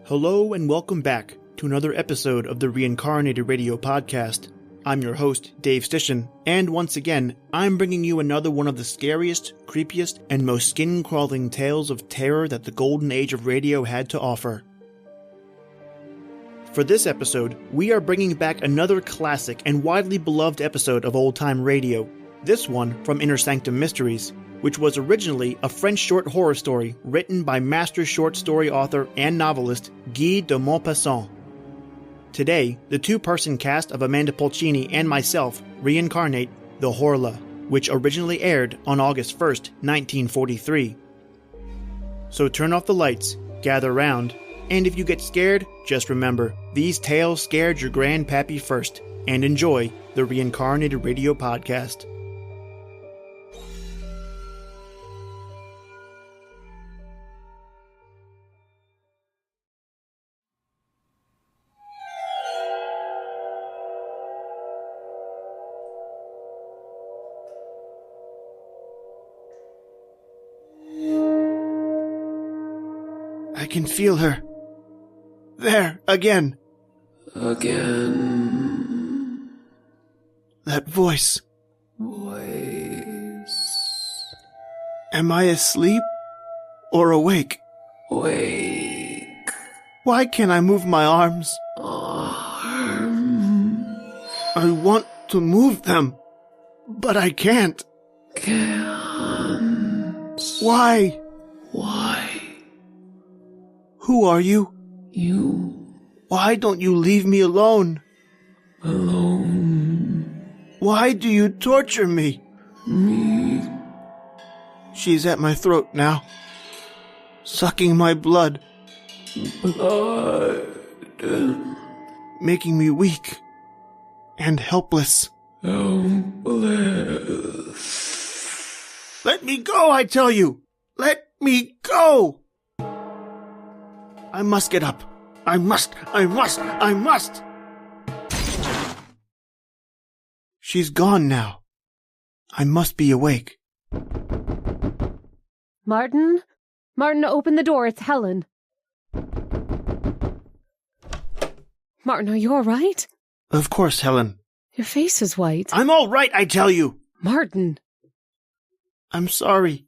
Hello and welcome back to another episode of the Reincarnated Radio Podcast. I'm your host, Dave Stishan, and once again, I'm bringing you another one of the scariest, creepiest, and most skin-crawling tales of terror that the golden age of radio had to offer. For this episode, we are bringing back another classic and widely beloved episode of old-time radio, this one from Inner Sanctum Mysteries, which was originally a French short horror story written by master short story author and novelist Guy de Maupassant. Today, the two-person cast of Amanda Pulcini and myself reincarnate the Horla, which originally aired on August 1st, 1943. So turn off the lights, gather round, and if you get scared, just remember, these tales scared your grandpappy first, and enjoy the Reincarnated Radio Podcast. I can feel her. There, again. Again. That voice. Am I asleep or awake? Wake. Why can't I move my arms? I want to move them, but I can't. Can't. Why? Why? Who are you? You. Why don't you leave me alone? Alone. Why do you torture me? Me. She's at my throat now, sucking my blood. Blood. Making me weak and helpless. Helpless. Let me go, I tell you! Let me go! I must get up. I must! She's gone now. I must be awake. Martin? Martin, open the door. It's Helen. Martin, are you all right? Of course, Helen. Your face is white. I'm all right, I tell you! Martin! I'm sorry.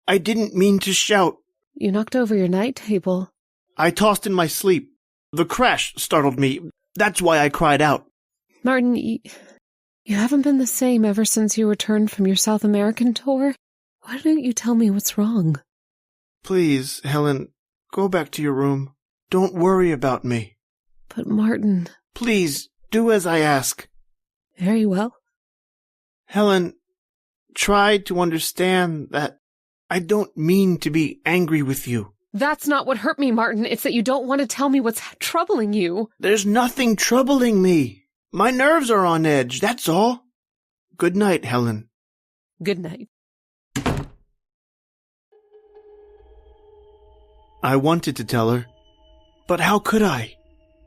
I didn't mean to shout. You knocked over your night table. I tossed in my sleep. The crash startled me. That's why I cried out. Martin, you haven't been the same ever since you returned from your South American tour. Why don't you tell me what's wrong? Please, Helen, go back to your room. Don't worry about me. But Martin... Please, do as I ask. Very well. Helen, try to understand that I don't mean to be angry with you. That's not what hurt me, Martin. It's that you don't want to tell me what's troubling you. There's nothing troubling me. My nerves are on edge, that's all. Good night, Helen. Good night. I wanted to tell her, but how could I?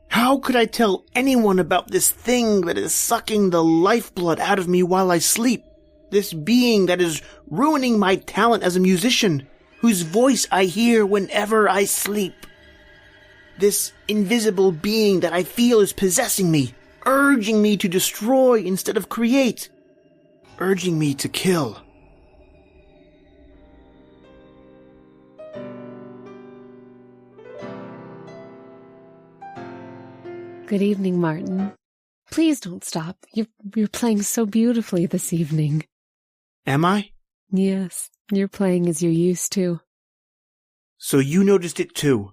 How could I tell anyone about this thing that is sucking the lifeblood out of me while I sleep? This being that is ruining my talent as a musician, whose voice I hear whenever I sleep. This invisible being that I feel is possessing me, urging me to destroy instead of create, urging me to kill. Good evening, Martin. Please don't stop. You're playing so beautifully this evening. Am I? Yes, you're playing as you used to. So you noticed it too?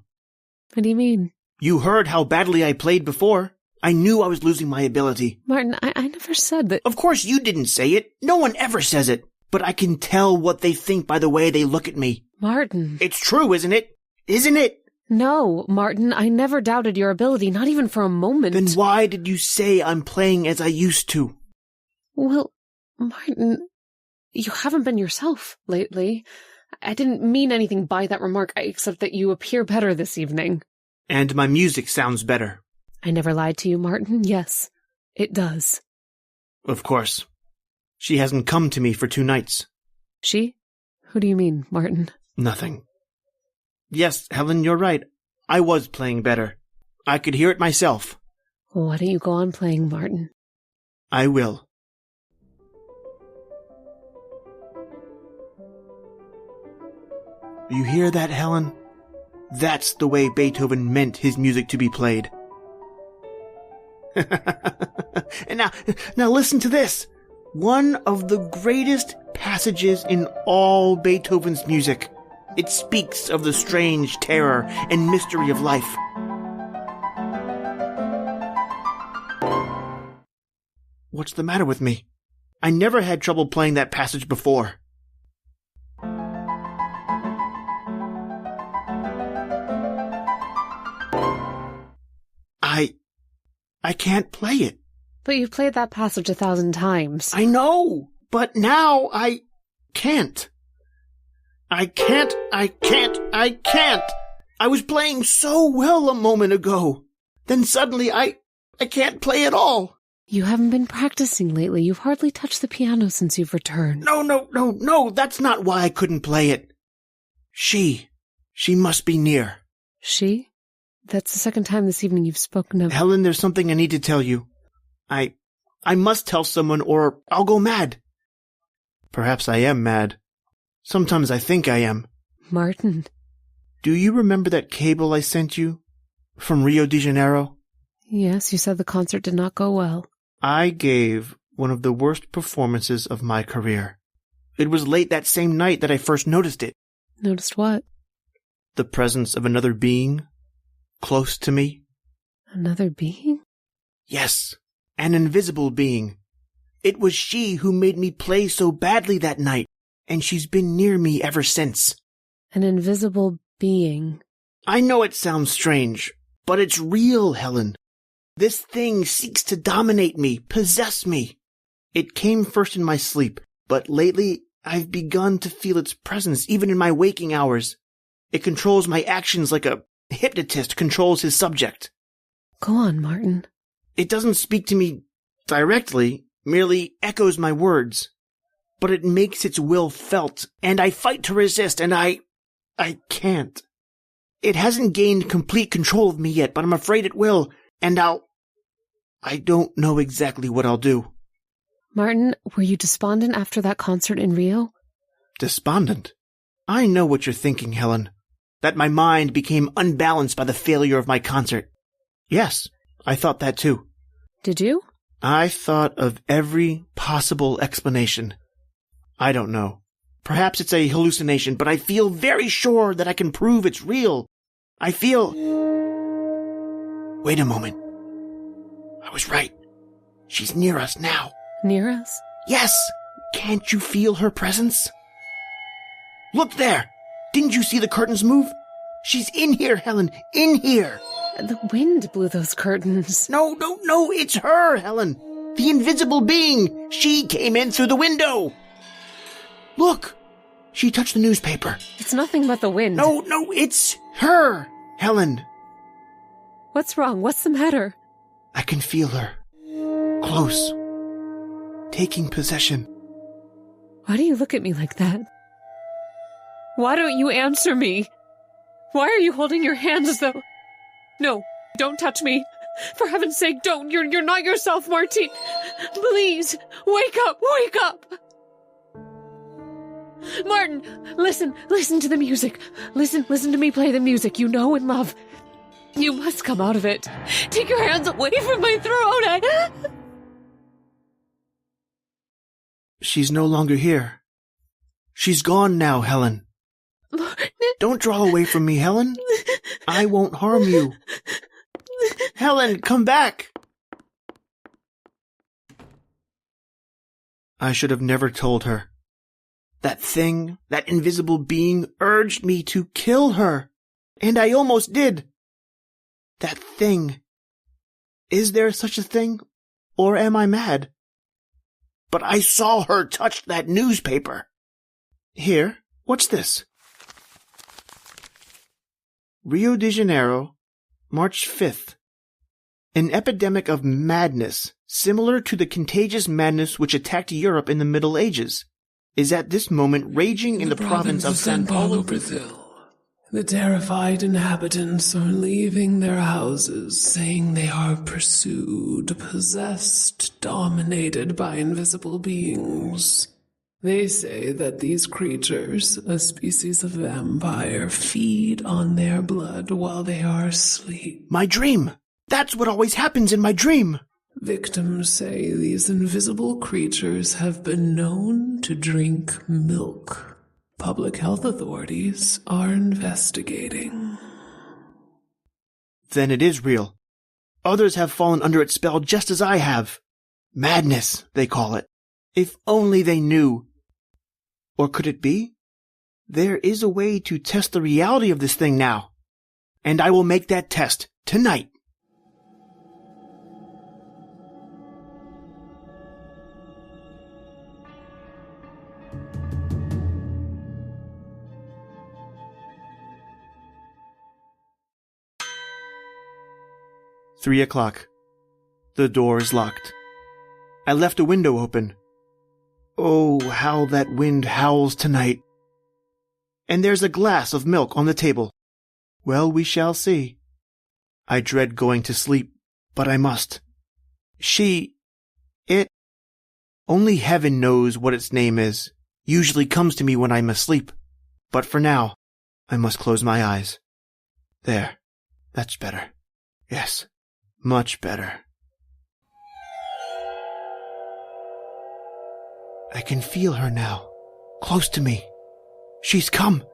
What do you mean? You heard how badly I played before. I knew I was losing my ability. Martin, I never said that... Of course you didn't say it. No one ever says it. But I can tell what they think by the way they look at me. Martin. It's true, isn't it? Isn't it? No, Martin, I never doubted your ability, not even for a moment. Then why did you say I'm playing as I used to? Well, Martin, you haven't been yourself lately. I didn't mean anything by that remark, except that you appear better this evening. And my music sounds better. I never lied to you, Martin, yes. It does. Of course. She hasn't come to me for 2 nights. She? Who do you mean, Martin? Nothing. Yes, Helen, you're right. I was playing better. I could hear it myself. Well, why don't you go on playing, Martin? I will. You hear that, Helen? That's the way Beethoven meant his music to be played. And now listen to this. One of the greatest passages in all Beethoven's music. It speaks of the strange terror and mystery of life. What's the matter with me? I never had trouble playing that passage before. I can't play it. But you've played that passage 1,000 times. I know, but now I can't. I can't. I was playing so well a moment ago. Then suddenly I can't play at all. You haven't been practicing lately. You've hardly touched the piano since you've returned. No, that's not why I couldn't play it. She must be near. She? That's the second time this evening you've spoken of... Helen, there's something I need to tell you. I must tell someone or I'll go mad. Perhaps I am mad. Sometimes I think I am. Martin. Do you remember that cable I sent you? From Rio de Janeiro? Yes, you said the concert did not go well. I gave one of the worst performances of my career. It was late that same night that I first noticed it. Noticed what? The presence of another being close to me. Another being? Yes, an invisible being. It was she who made me play so badly that night, and she's been near me ever since. An invisible being. I know it sounds strange, but it's real, Helen. This thing seeks to dominate me, possess me. It came first in my sleep, but lately I've begun to feel its presence even in my waking hours. It controls my actions like a hypnotist controls his subject. Go on, Martin. It doesn't speak to me directly, merely echoes my words. But it makes its will felt, and I fight to resist, and I can't. It hasn't gained complete control of me yet, but I'm afraid it will, and I don't know exactly what I'll do. Martin, were you despondent after that concert in Rio? Despondent? I know what you're thinking, Helen. That my mind became unbalanced by the failure of my concert. Yes, I thought that too. Did you? I thought of every possible explanation. I don't know. Perhaps it's a hallucination, but I feel very sure that I can prove it's real. I feel... Wait a moment. I was right. She's near us now. Near us? Yes. Can't you feel her presence? Look there. Didn't you see the curtains move? She's in here, Helen. In here. The wind blew those curtains. No, it's her, Helen. The invisible being. She came in through the window. Look. She touched the newspaper. It's nothing but the wind. No, it's her, Helen. What's wrong? What's the matter? I can feel her. Close. Taking possession. Why do you look at me like that? Why don't you answer me? Why are you holding your hands as though... No, don't touch me. For heaven's sake, don't. You're not yourself, Martin. Please, wake up. Martin, listen to the music. Listen to me play the music you know and love. You must come out of it. Take your hands away from my throat. She's no longer here. She's gone now, Helen. Martin. Don't draw away from me, Helen. I won't harm you. Helen, come back. I should have never told her. That thing, that invisible being, urged me to kill her. And I almost did. That thing. Is there such a thing? Or am I mad? But I saw her touch that newspaper. Here, what's this? Rio de Janeiro, March 5th. An epidemic of madness similar to the contagious madness which attacked Europe in the Middle Ages, is at this moment raging in the province of São Paulo, Brazil. The terrified inhabitants are leaving their houses, saying they are pursued, possessed, dominated by invisible beings. They say that these creatures, a species of vampire, feed on their blood while they are asleep. My dream! That's what always happens in my dream! Victims say these invisible creatures have been known to drink milk. Public health authorities are investigating. Then it is real. Others have fallen under its spell just as I have. Madness, they call it. If only they knew. Or could it be? There is a way to test the reality of this thing now. And I will make that test tonight. Three o'clock. The door is locked. I left a window open. Oh, how that wind howls tonight. And there's a glass of milk on the table. Well, we shall see. I dread going to sleep, but I must. Only heaven knows what its name is. Usually comes to me when I'm asleep. But for now, I must close my eyes. There. That's better. Yes. Much better. I can feel her now, close to me. She's come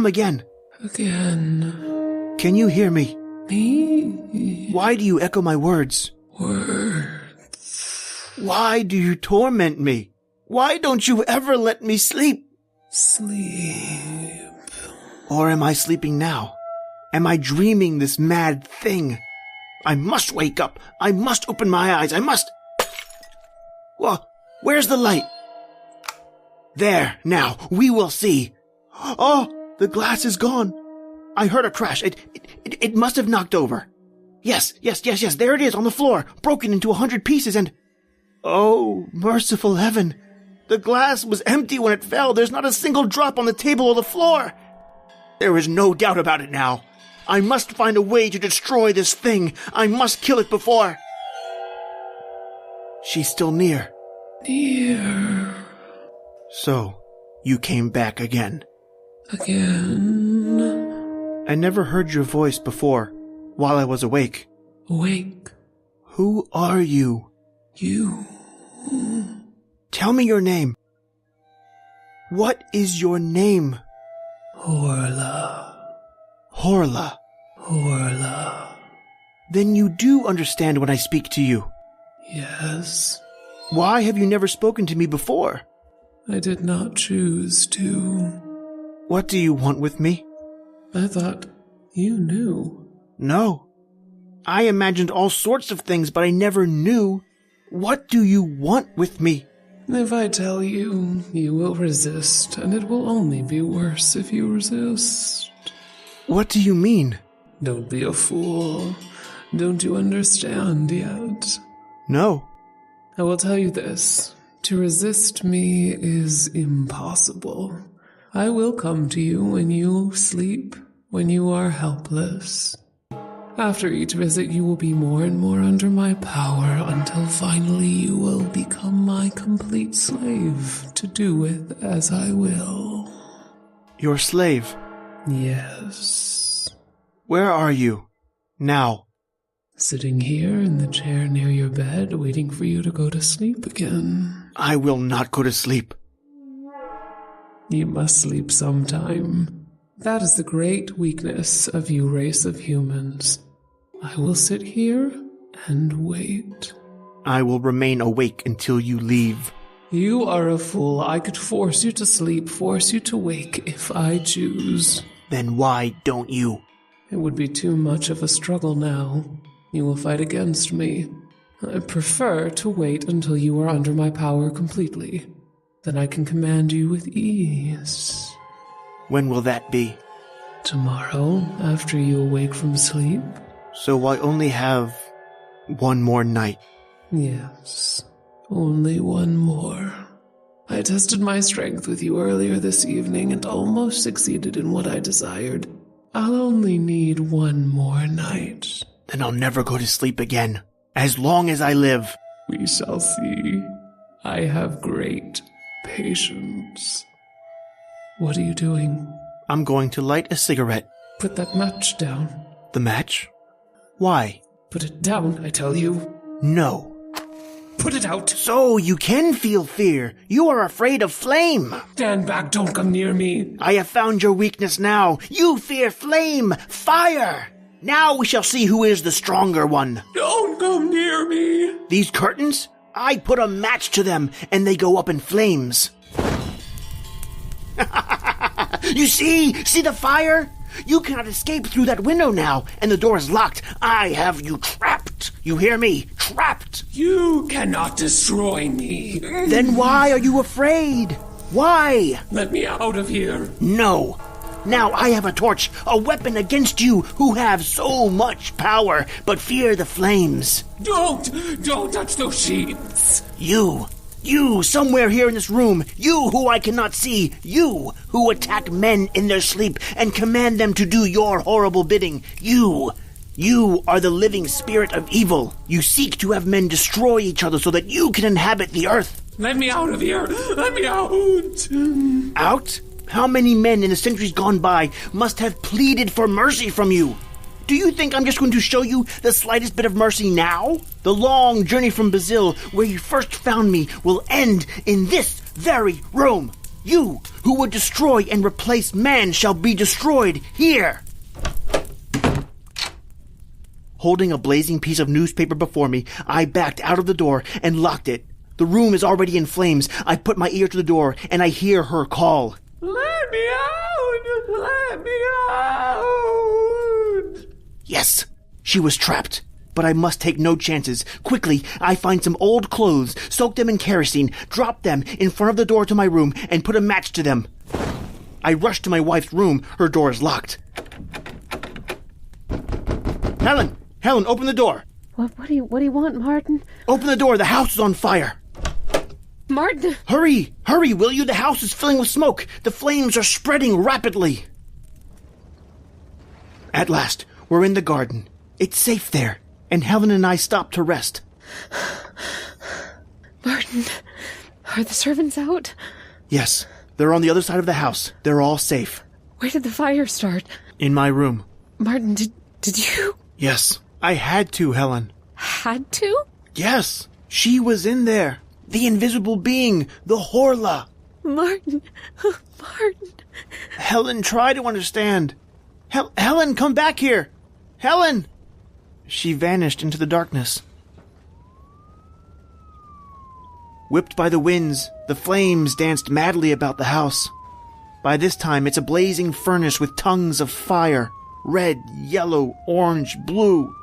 again. Again. Can you hear me? Me? Why do you echo my words? Words. Why do you torment me? Why don't you ever let me sleep? Sleep. Or am I sleeping now? Am I dreaming this mad thing? I must wake up. I must open my eyes. I must. Well, where's the light? There, now, we will see. Oh, the glass is gone. I heard a crash. It must have knocked over. Yes, there it is on the floor, broken into 100 pieces and... Oh, merciful heaven. The glass was empty when it fell. There's not a single drop on the table or the floor. There is no doubt about it now. I must find a way to destroy this thing. I must kill it before. She's still near. Near. So, you came back again. Again. I never heard your voice before, while I was awake. Awake. Who are you? You. Tell me your name. What is your name? Horla. Horla. Horla. Then you do understand when I speak to you. Yes. Why have you never spoken to me before? I did not choose to. What do you want with me? I thought you knew. No. I imagined all sorts of things, but I never knew. What do you want with me? If I tell you, you will resist, and it will only be worse if you resist. What do you mean? Don't be a fool. Don't you understand yet? No. I will tell you this. To resist me is impossible. I will come to you when you sleep, when you are helpless. After each visit, you will be more and more under my power until finally you will become my complete slave to do with as I will. Your slave? Yes. Where are you? Now? Sitting here in the chair near your bed, waiting for you to go to sleep again. I will not go to sleep. You must sleep sometime. That is the great weakness of you race of humans. I will sit here and wait. I will remain awake until you leave. You are a fool. I could force you to sleep, force you to wake if I choose. Then why don't you? It would be too much of a struggle now. You will fight against me. I prefer to wait until you are under my power completely. Then I can command you with ease. When will that be? Tomorrow, after you awake from sleep. So I only have one more night. Yes, only one more. I tested my strength with you earlier this evening and almost succeeded in what I desired. I'll only need one more night. Then I'll never go to sleep again, as long as I live. We shall see. I have great patience. What are you doing? I'm going to light a cigarette. Put that match down. The match? Why? Put it down, I tell you. No. Put it out. So you can feel fear. You are afraid of flame. Stand back, don't come near me. I have found your weakness now. You fear flame, fire. Now we shall see who is the stronger one. Don't come near me. These curtains? I put a match to them, and they go up in flames. You see? See the fire? You cannot escape through that window now, and the door is locked. I have you trapped. You hear me? Trapped. You cannot destroy me. Then why are you afraid? Why? Let me out of here. No. Now I have a torch, a weapon against you who have so much power, but fear the flames. Don't touch those sheets. You, somewhere here in this room, you who I cannot see, you who attack men in their sleep and command them to do your horrible bidding, you are the living spirit of evil. You seek to have men destroy each other so that you can inhabit the earth. Let me out of here. Let me out. Out? How many men in the centuries gone by must have pleaded for mercy from you? Do you think I'm just going to show you the slightest bit of mercy now? The long journey from Brazil, where you first found me, will end in this very room. You, who would destroy and replace man, shall be destroyed here. Holding a blazing piece of newspaper before me, I backed out of the door and locked it. The room is already in flames. I put my ear to the door, and I hear her call. Let me out! Let me out! Yes, she was trapped. But I must take no chances. Quickly, I find some old clothes, soak them in kerosene, drop them in front of the door to my room, and put a match to them. I rush to my wife's room. Her door is locked. Helen, open the door. What do you want, Martin? Open the door. The house is on fire. Martin! Hurry, will you? The house is filling with smoke. The flames are spreading rapidly. At last, we're in the garden. It's safe there, and Helen and I stop to rest. Martin, are the servants out? Yes, they're on the other side of the house. They're all safe. Where did the fire start? In my room. Martin, did you? Yes, I had to, Helen. Had to? Yes, she was in there. The invisible being, the Horla. Martin. Helen, try to understand. Helen, come back here. Helen! She vanished into the darkness. Whipped by the winds, the flames danced madly about the house. By this time, it's a blazing furnace with tongues of fire. Red, yellow, orange, blue.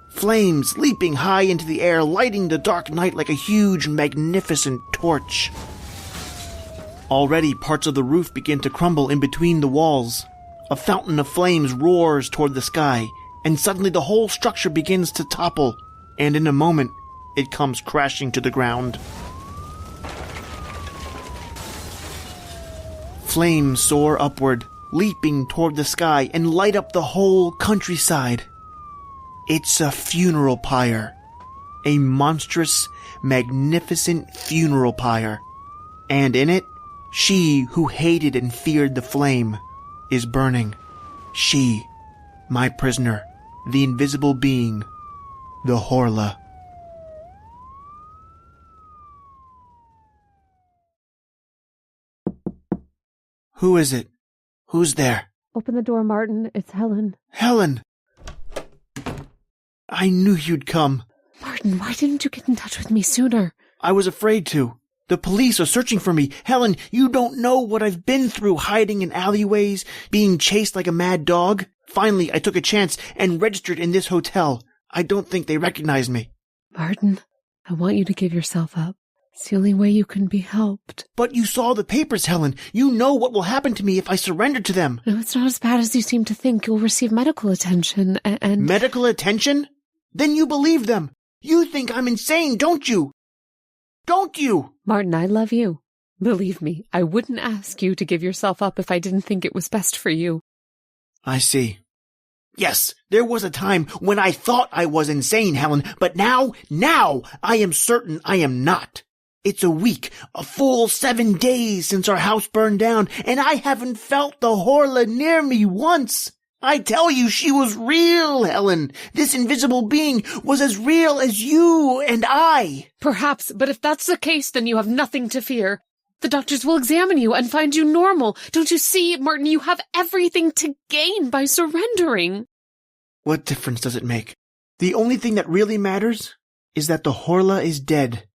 Flames leaping high into the air, lighting the dark night like a huge, magnificent torch. Already, parts of the roof begin to crumble in between the walls. A fountain of flames roars toward the sky, and suddenly the whole structure begins to topple, and in a moment, it comes crashing to the ground. Flames soar upward, leaping toward the sky, and light up the whole countryside. It's a funeral pyre. A monstrous, magnificent funeral pyre. And in it, she who hated and feared the flame is burning. She, my prisoner, the invisible being, the Horla. Who is it? Who's there? Open the door, Martin. It's Helen. Helen! I knew you'd come. Martin, why didn't you get in touch with me sooner? I was afraid to. The police are searching for me. Helen, you don't know what I've been through, hiding in alleyways, being chased like a mad dog. Finally, I took a chance and registered in this hotel. I don't think they recognized me. Martin, I want you to give yourself up. It's the only way you can be helped. But you saw the papers, Helen. You know what will happen to me if I surrender to them. No, it's not as bad as you seem to think. You'll receive medical attention and... Medical attention? Then you believe them. You think I'm insane, don't you? Don't you? Martin, I love you. Believe me, I wouldn't ask you to give yourself up if I didn't think it was best for you. I see. Yes, there was a time when I thought I was insane, Helen, but now I am certain I am not. It's a full 7 days since our house burned down, and I haven't felt the Horla near me once. I tell you, she was real, Helen. This invisible being was as real as you and I. Perhaps, but if that's the case, then you have nothing to fear. The doctors will examine you and find you normal. Don't you see, Martin, you have everything to gain by surrendering. What difference does it make? The only thing that really matters is that the Horla is dead.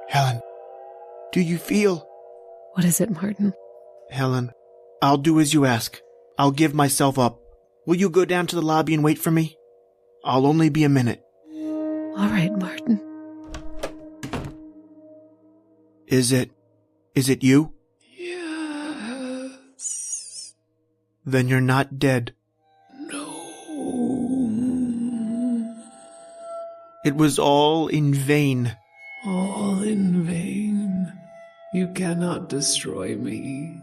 Helen, do you feel? What is it, Martin? Helen, I'll do as you ask. I'll give myself up. Will you go down to the lobby and wait for me? I'll only be a minute. All right, Martin. Is it you? Yes. Then you're not dead. No. It was all in vain. All in vain. You cannot destroy me.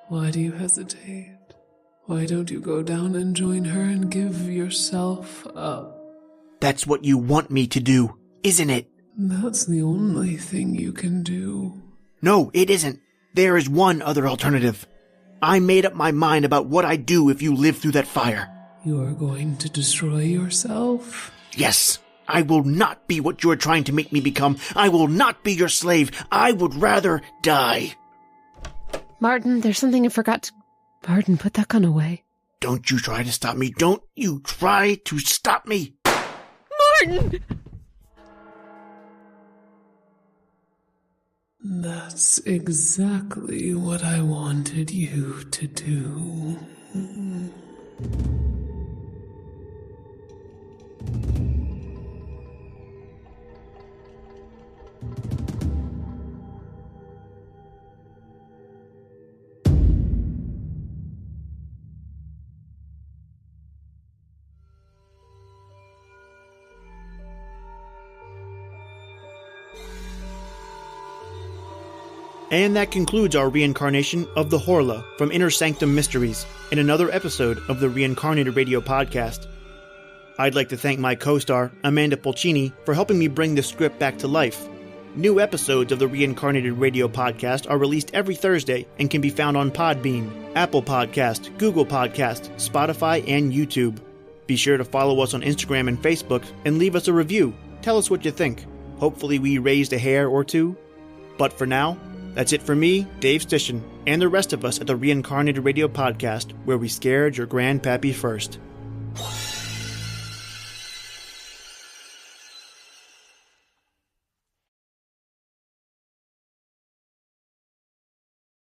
Why do you hesitate? Why don't you go down and join her and give yourself up? That's what you want me to do, isn't it? That's the only thing you can do. No, it isn't. There is one other alternative. I made up my mind about what I'd do if you lived through that fire. You are going to destroy yourself? Yes. I will not be what you are trying to make me become. I will not be your slave. I would rather die. Martin, there's something I forgot to... Martin, put that gun away. Don't you try to stop me. Don't you try to stop me. Martin! That's exactly what I wanted you to do. And that concludes our reincarnation of the Horla from Inner Sanctum Mysteries in another episode of the Reincarnated Radio Podcast. I'd like to thank my co-star, Amanda Pulcini, for helping me bring the script back to life. New episodes of the Reincarnated Radio Podcast are released every Thursday and can be found on PodBean, Apple Podcast, Google Podcast, Spotify, and YouTube. Be sure to follow us on Instagram and Facebook and leave us a review. Tell us what you think. Hopefully we raised a hair or two. But for now, that's it for me, Dave Stishan, and the rest of us at the Reincarnated Radio Podcast, where we scared your grandpappy first.